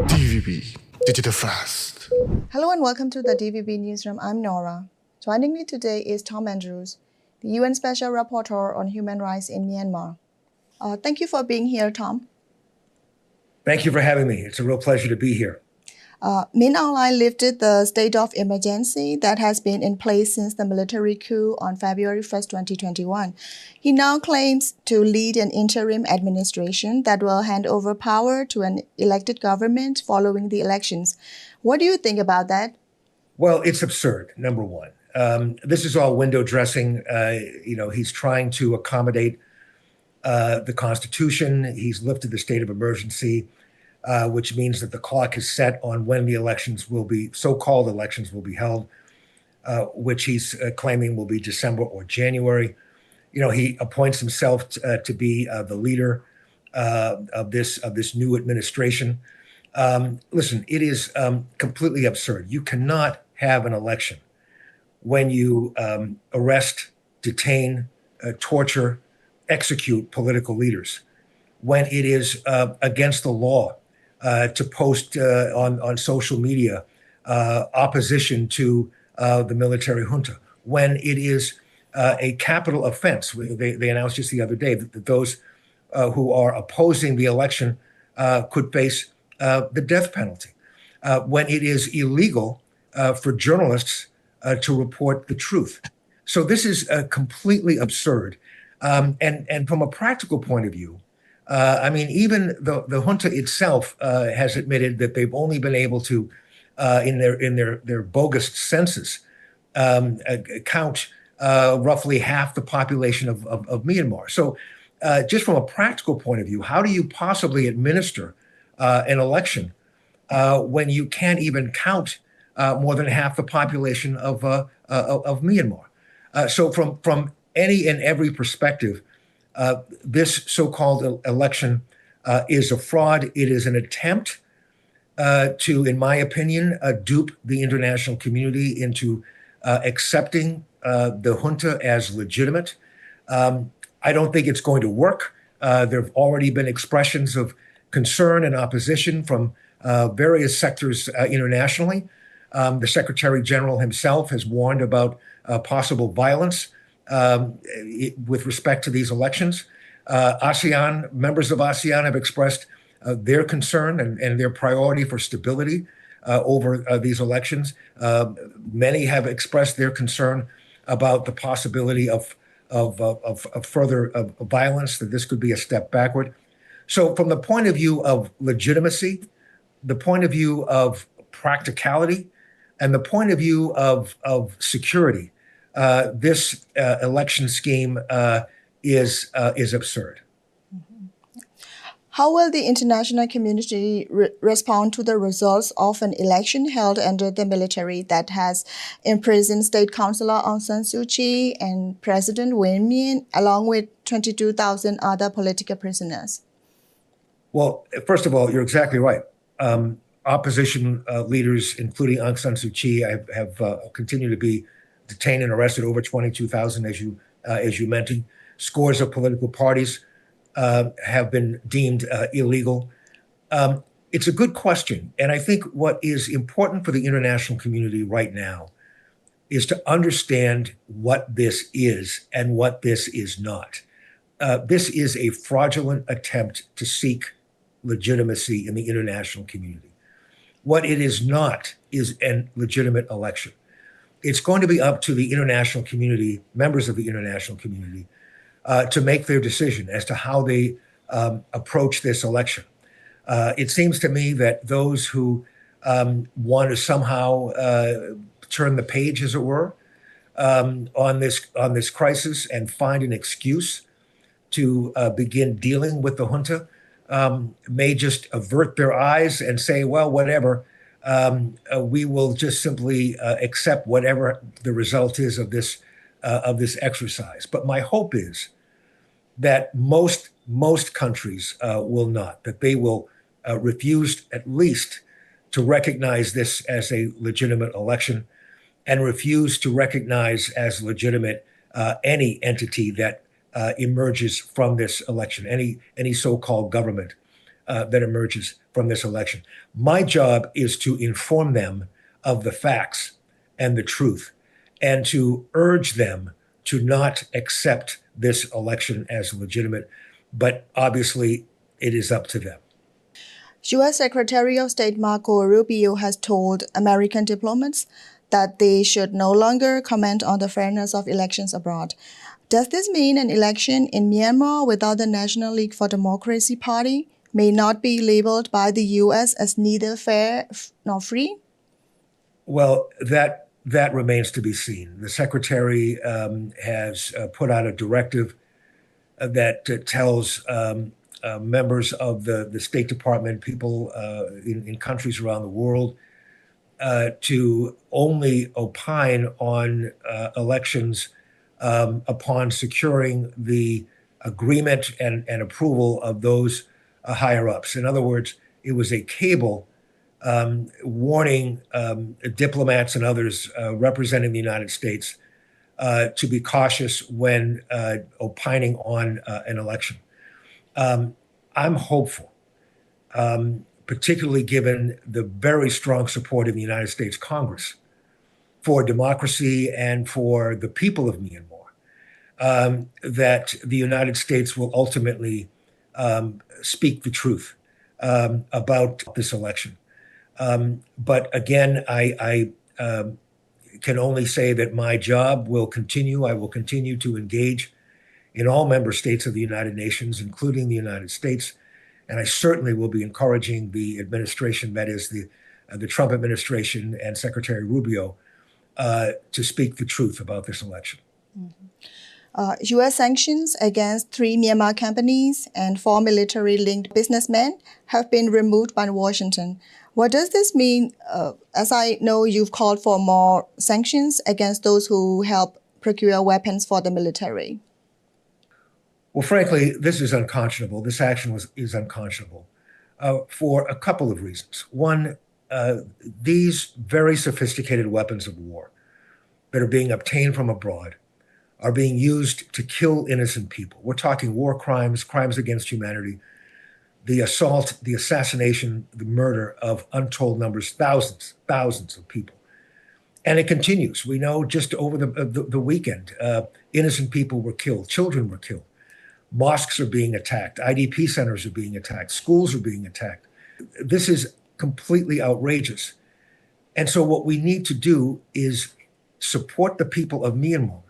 DVB, Digital Fast. Hello and welcome to the DVB Newsroom. I'm Nora. Joining me today is Tom Andrews, the UN Special Rapporteur on Human Rights in Myanmar. Thank you for being here, Tom. Thank you for having me. It's a real pleasure to be here. Min Aung lifted the state of emergency that has been in place since the military coup on February 1st, 2021. He now claims to lead an interim administration that will hand over power to an elected government following the elections. What do you think about that? Well, it's absurd, number one. This is all window dressing. He's trying to accommodate the Constitution. He's lifted the state of emergency, which means that the clock is set on when the elections will be, so-called elections will be held, which he's claiming will be December or January. He appoints himself to be the leader of this new administration. Listen, it is completely absurd. You cannot have an election when you arrest, detain, torture, execute political leaders, when it is against the law to post on social media opposition to the military junta, when it is a capital offense. They announced just the other day that those who are opposing the election could face the death penalty, when it is illegal for journalists to report the truth. So this is completely absurd. And from a practical point of view, even the junta itself has admitted that they've only been able to, in their bogus census, count roughly half the population of Myanmar. So just from a practical point of view, how do you possibly administer an election when you can't even count more than half the population of Myanmar? So from any and every perspective, this so-called election is a fraud. It is an attempt to, in my opinion, dupe the international community into accepting the junta as legitimate. I don't think it's going to work. There have already been expressions of concern and opposition from various sectors internationally. The Secretary General himself has warned about possible violence with respect to these elections. Members of ASEAN have expressed their concern and their priority for stability over these elections. Many have expressed their concern about the possibility of further violence, that this could be a step backward. So from the point of view of legitimacy, the point of view of practicality, and the point of view of security, this election scheme is absurd. How will the international community respond to the results of an election held under the military that has imprisoned State Councillor Aung San Suu Kyi and President Win Myint, along with 22,000 other political prisoners? Well, first of all, you're exactly right. Opposition leaders, including Aung San Suu Kyi, have continued to be detained and arrested, over 22,000, as you mentioned. Scores of political parties have been deemed illegal. It's a good question. And I think what is important for the international community right now is to understand what this is and what this is not. This is a fraudulent attempt to seek legitimacy in the international community. What it is not is a legitimate election. It's going to be up to the international community, members of the international community, to make their decision as to how they approach this election. It seems to me that those who want to somehow turn the page, as it were, on this crisis and find an excuse to begin dealing with the junta may just avert their eyes and say, well, whatever, we will just simply accept whatever the result is of this exercise. But my hope is that most countries will not, that they will refuse at least to recognize this as a legitimate election and refuse to recognize as legitimate any entity that emerges from this election, any so-called government that emerges from this election. My job is to inform them of the facts and the truth, and to urge them to not accept this election as legitimate. But obviously, it is up to them. U.S. Secretary of State Marco Rubio has told American diplomats that they should no longer comment on the fairness of elections abroad. Does this mean an election in Myanmar without the National League for Democracy Party may not be labeled by the U.S. as neither fair nor free? Well, that remains to be seen. The Secretary has put out a directive that tells members of the State Department, people in countries around the world, to only opine on elections upon securing the agreement and approval of those higher ups. In other words, it was a cable warning diplomats and others representing the United States to be cautious when opining on an election. I'm hopeful, particularly given the very strong support in the United States Congress for democracy and for the people of Myanmar, that the United States will ultimately speak the truth about this election. But again, I can only say that my job will continue. I will continue to engage in all member states of the United Nations, including the United States. And I certainly will be encouraging the administration, that is the Trump administration and Secretary Rubio, to speak the truth about this election. U.S. sanctions against 3 Myanmar companies and 4 military-linked businessmen have been removed by Washington. What does this mean? As I know, you've called for more sanctions against those who help procure weapons for the military. Well, frankly, this is unconscionable. This action is unconscionable for a couple of reasons. One, these very sophisticated weapons of war that are being obtained from abroad are being used to kill innocent people. We're talking war crimes, crimes against humanity, the assault, the assassination, the murder of untold numbers, thousands of people. And it continues. We know just over the weekend, innocent people were killed, children were killed. Mosques are being attacked, IDP centers are being attacked, schools are being attacked. This is completely outrageous. And so what we need to do is support the people of Myanmar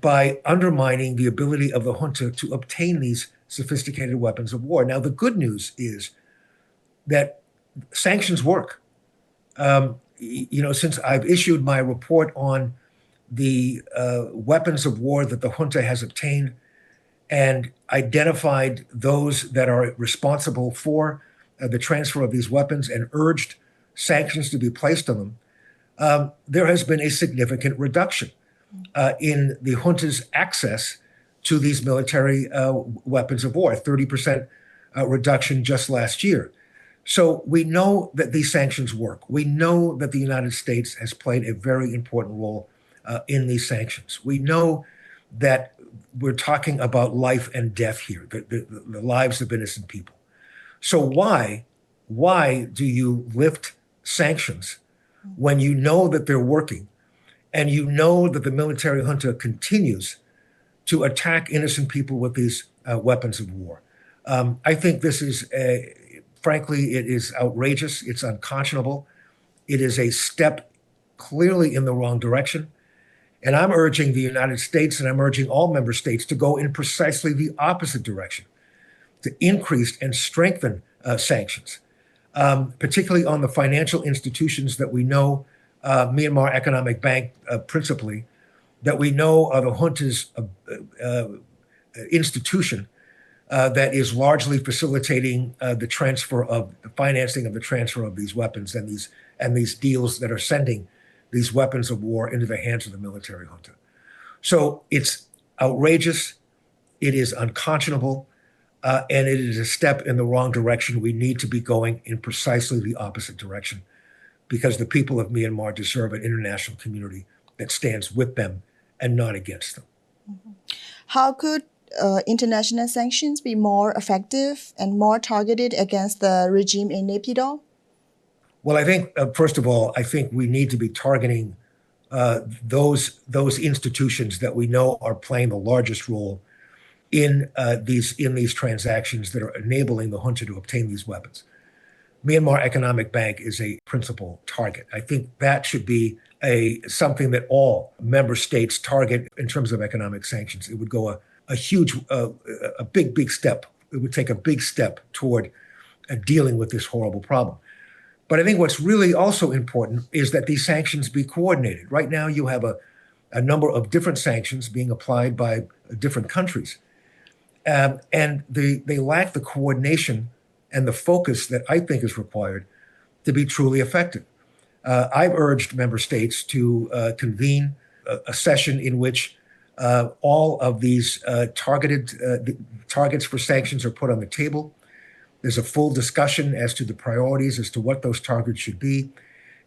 by undermining the ability of the junta to obtain these sophisticated weapons of war. Now, the good news is that sanctions work. Since I've issued my report on the weapons of war that the junta has obtained and identified those that are responsible for the transfer of these weapons and urged sanctions to be placed on them, there has been a significant reduction in the junta's access to these military weapons of war, 30% reduction just last year. So we know that these sanctions work. We know that the United States has played a very important role in these sanctions. We know that we're talking about life and death here, the lives of innocent people. So why do you lift sanctions when you know that they're working and you know that the military junta continues to attack innocent people with these weapons of war? I think this is, frankly, it is outrageous. It's unconscionable. It is a step clearly in the wrong direction. And I'm urging the United States and I'm urging all member states to go in precisely the opposite direction, to increase and strengthen sanctions, particularly on the financial institutions that we know, Myanmar Economic Bank principally, that we know are the junta's institution that is largely facilitating the financing of the transfer of these weapons and these deals that are sending these weapons of war into the hands of the military junta. So it's outrageous, it is unconscionable, and it is a step in the wrong direction. We need to be going in precisely the opposite direction because the people of Myanmar deserve an international community that stands with them and not against them. How could international sanctions be more effective and more targeted against the regime in Naypyidaw? Well, I think, first of all, I think we need to be targeting those institutions that we know are playing the largest role in these transactions that are enabling the junta to obtain these weapons. Myanmar Economic Bank is a principal target. I think that should be something that all member states target in terms of economic sanctions. It would go a big step. It would take a big step toward dealing with this horrible problem. But I think what's really also important is that these sanctions be coordinated. Right now, you have a number of different sanctions being applied by different countries. And they lack the coordination and the focus that I think is required to be truly effective. I've urged member states to convene a session in which all of these targets for sanctions are put on the table. There's a full discussion as to the priorities, as to what those targets should be,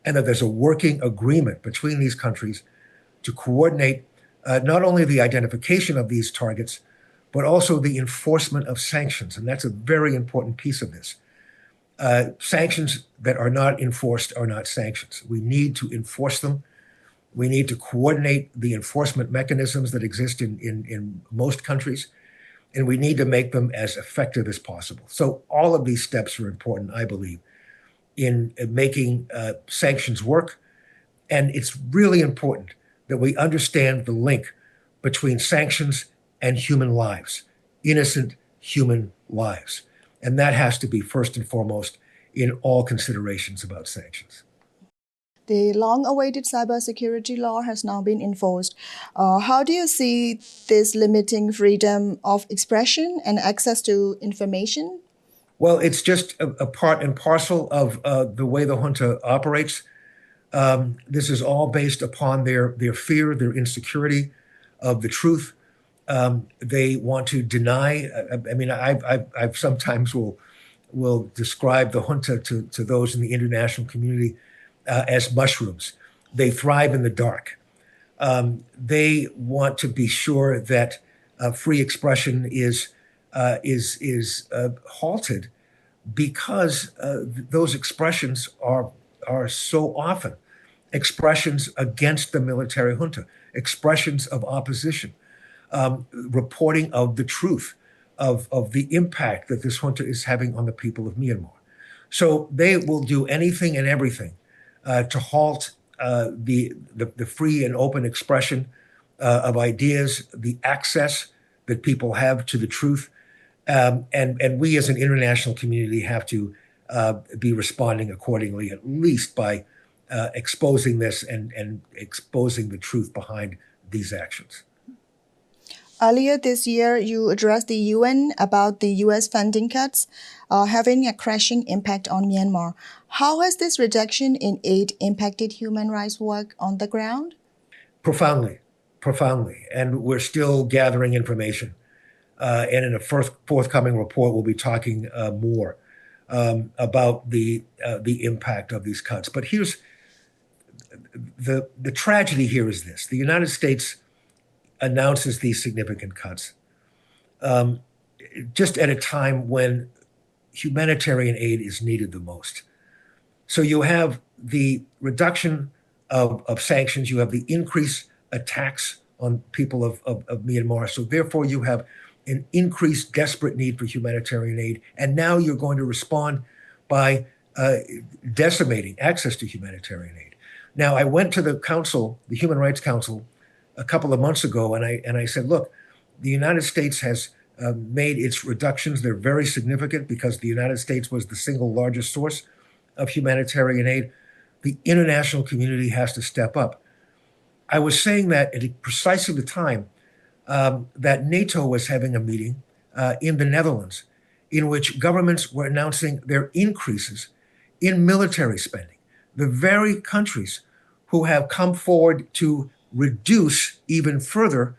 and that there's a working agreement between these countries to coordinate not only the identification of these targets, but also the enforcement of sanctions. And that's a very important piece of this. Sanctions that are not enforced are not sanctions. We need to enforce them. We need to coordinate the enforcement mechanisms that exist in most countries, and we need to make them as effective as possible. So all of these steps are important, I believe, in making sanctions work. And it's really important that we understand the link between sanctions and human lives, innocent human lives. And that has to be first and foremost in all considerations about sanctions. The long-awaited cybersecurity law has now been enforced. How do you see this limiting freedom of expression and access to information? Well, it's just a part and parcel of the way the junta operates. This is all based upon their fear, their insecurity of the truth. They want to deny. I mean, I've sometimes will describe the junta to those in the international community as mushrooms. They thrive in the dark. They want to be sure that free expression is halted because those expressions are so often expressions against the military junta, expressions of opposition, reporting of the truth of the impact that this junta is having on the people of Myanmar. So they will do anything and everything to halt the free and open expression of ideas, the access that people have to the truth. And we as an international community have to be responding accordingly, at least by exposing this and exposing the truth behind these actions. Earlier this year, you addressed the UN about the US funding cuts having a crushing impact on Myanmar. How has this reduction in aid impacted human rights work on the ground? Profoundly. And we're still gathering information. And in a forthcoming report, we'll be talking more about the impact of these cuts. But here's the tragedy here is this. The United States announces these significant cuts just at a time when humanitarian aid is needed the most. So you have the reduction of sanctions, you have the increased attacks on people of Myanmar. So therefore you have an increased desperate need for humanitarian aid. And now you're going to respond by decimating access to humanitarian aid. Now, I went to the council, the Human Rights Council, a couple of months ago, and I said, look, the United States has made its reductions. They're very significant because the United States was the single largest source of humanitarian aid. The international community has to step up. I was saying that at precisely the time that NATO was having a meeting in the Netherlands in which governments were announcing their increases in military spending. The very countries who have come forward to reduce even further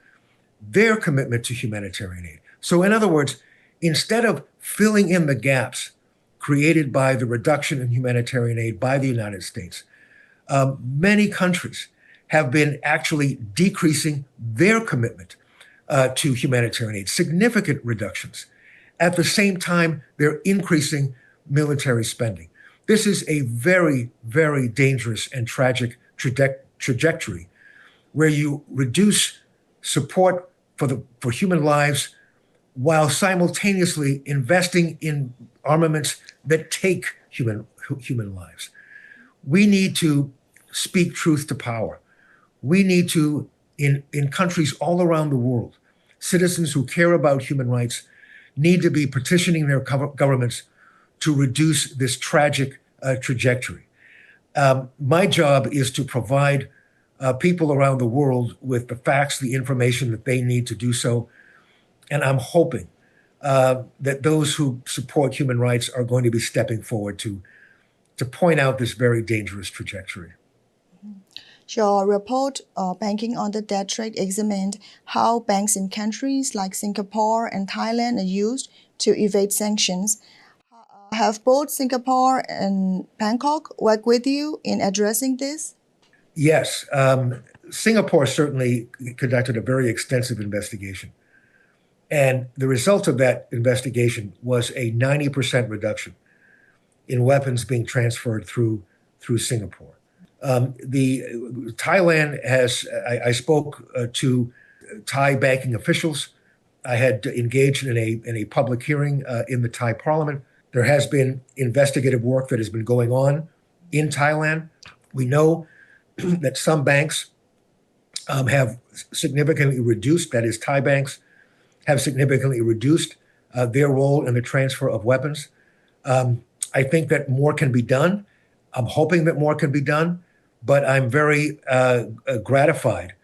their commitment to humanitarian aid. So in other words, instead of filling in the gaps created by the reduction in humanitarian aid by the United States, many countries have been actually decreasing their commitment to humanitarian aid, significant reductions. At the same time, they're increasing military spending. This is a very, very dangerous and tragic trajectory where you reduce support for human lives while simultaneously investing in armaments that take human lives. We need to speak truth to power. We need to, in countries all around the world, citizens who care about human rights need to be petitioning their governments to reduce this tragic trajectory. My job is to provide people around the world with the facts, the information that they need to do so. And I'm hoping that those who support human rights are going to be stepping forward to point out this very dangerous trajectory. Your report, Banking on the Debt Trade, examined how banks in countries like Singapore and Thailand are used to evade sanctions. Have both Singapore and Bangkok worked with you in addressing this? Yes. Singapore certainly conducted a very extensive investigation. And the result of that investigation was a 90% reduction in weapons being transferred through Singapore. Thailand has, I spoke to Thai banking officials. I had engaged in a public hearing in the Thai parliament. There has been investigative work that has been going on in Thailand. We know that some banks have significantly reduced, that is Thai banks, have significantly reduced their role in the transfer of weapons. I think that more can be done. I'm hoping that more can be done, but I'm very gratified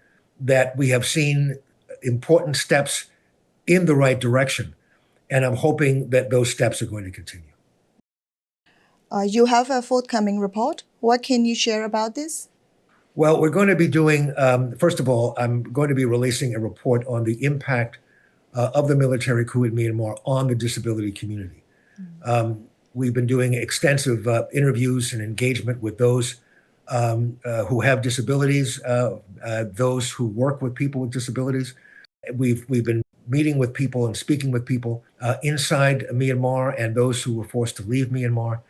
that we have seen important steps in the right direction, and I'm hoping that those steps are going to continue. You have a forthcoming report. What can you share about this? Well, we're going to be doing, first of all, I'm going to be releasing a report on the impact of the military coup in Myanmar on the disability community. We've been doing extensive interviews and engagement with those who have disabilities, those who work with people with disabilities. We've been meeting with people and speaking with people inside Myanmar and those who were forced to leave Myanmar.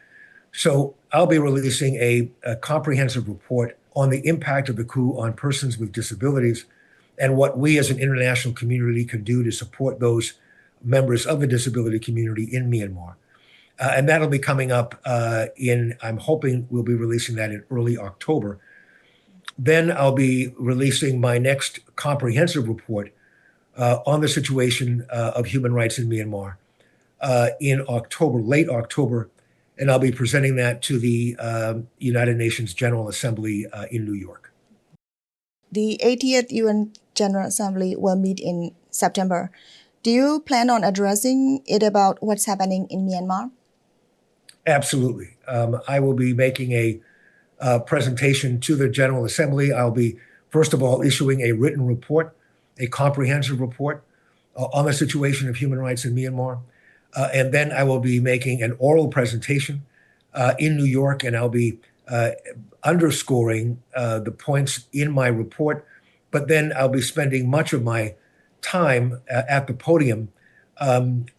So I'll be releasing a comprehensive report on the impact of the coup on persons with disabilities and what we as an international community can do to support those members of the disability community in Myanmar. And that'll be coming up I'm hoping we'll be releasing that in early October. Then I'll be releasing my next comprehensive report on the situation of human rights in Myanmar in October, late October, and I'll be presenting that to the United Nations General Assembly in New York. The 80th UN General Assembly will meet in September. Do you plan on addressing it about what's happening in Myanmar? Absolutely. I will be making a presentation to the General Assembly. I'll be, first of all, issuing a written report, a comprehensive report on the situation of human rights in Myanmar. And then I will be making an oral presentation in New York, and I'll be underscoring the points in my report. But then I'll be spending much of my time at the podium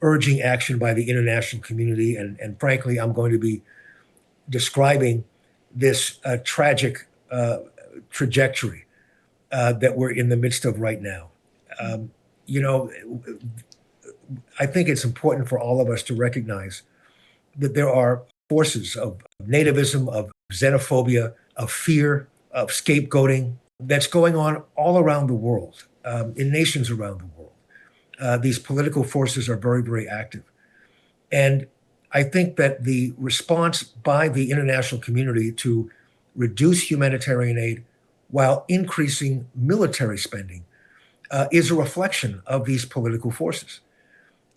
urging action by the international community. And frankly, I'm going to be describing this tragic trajectory that we're in the midst of right now. I think it's important for all of us to recognize that there are forces of nativism, of xenophobia, of fear, of scapegoating that's going on all around the world, in nations around the world. These political forces are very, very active. And I think that the response by the international community to reduce humanitarian aid while increasing military spending is a reflection of these political forces.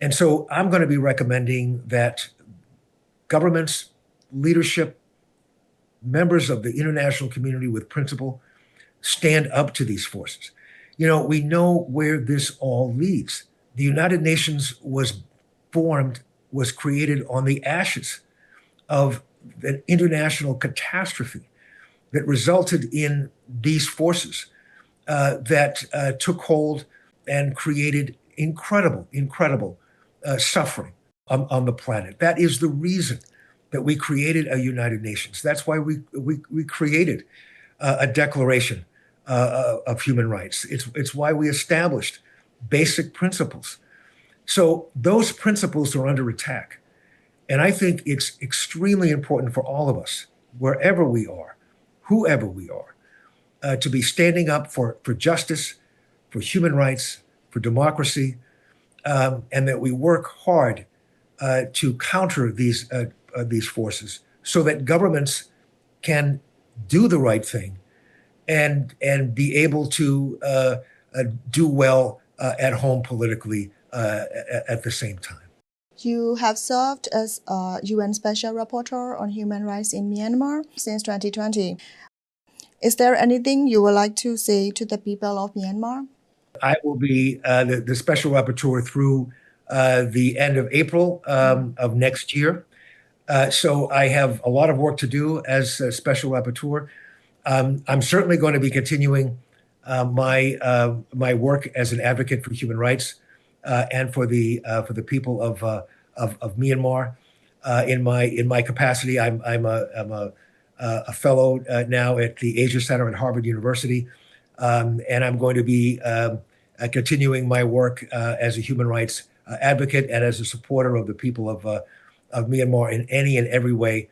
And so I'm going to be recommending that governments, leadership, members of the international community with principle stand up to these forces. We know where this all leads. The United Nations was created on the ashes of an international catastrophe that resulted in these forces that took hold and created incredible suffering on the planet. That is the reason that we created a United Nations. That's why we created a Declaration of Human Rights. It's why we established basic principles. So those principles are under attack. And I think it's extremely important for all of us, wherever we are, whoever we are, to be standing up for justice, for human rights, for democracy, and that we work hard to counter these forces so that governments can do the right thing and be able to do well at home politically at the same time. You have served as a UN Special Rapporteur on Human Rights in Myanmar since 2020. Is there anything you would like to say to the people of Myanmar? I will be the Special Rapporteur through the end of April of next year. So I have a lot of work to do as a Special Rapporteur. I'm certainly going to be continuing my work as an advocate for human rights and for the people of Myanmar. In my capacity, I'm a fellow now at the Asia Center at Harvard University, and I'm going to be continuing my work as a human rights advocate and as a supporter of the people of Myanmar in any and every way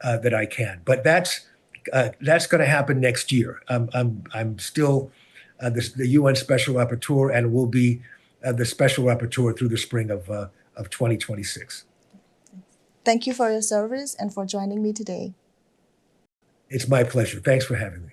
that I can. But that's going to happen next year. I'm still the UN Special Rapporteur and will be the Special Rapporteur through the spring of 2026. Thank you for your service and for joining me today. It's my pleasure. Thanks for having me.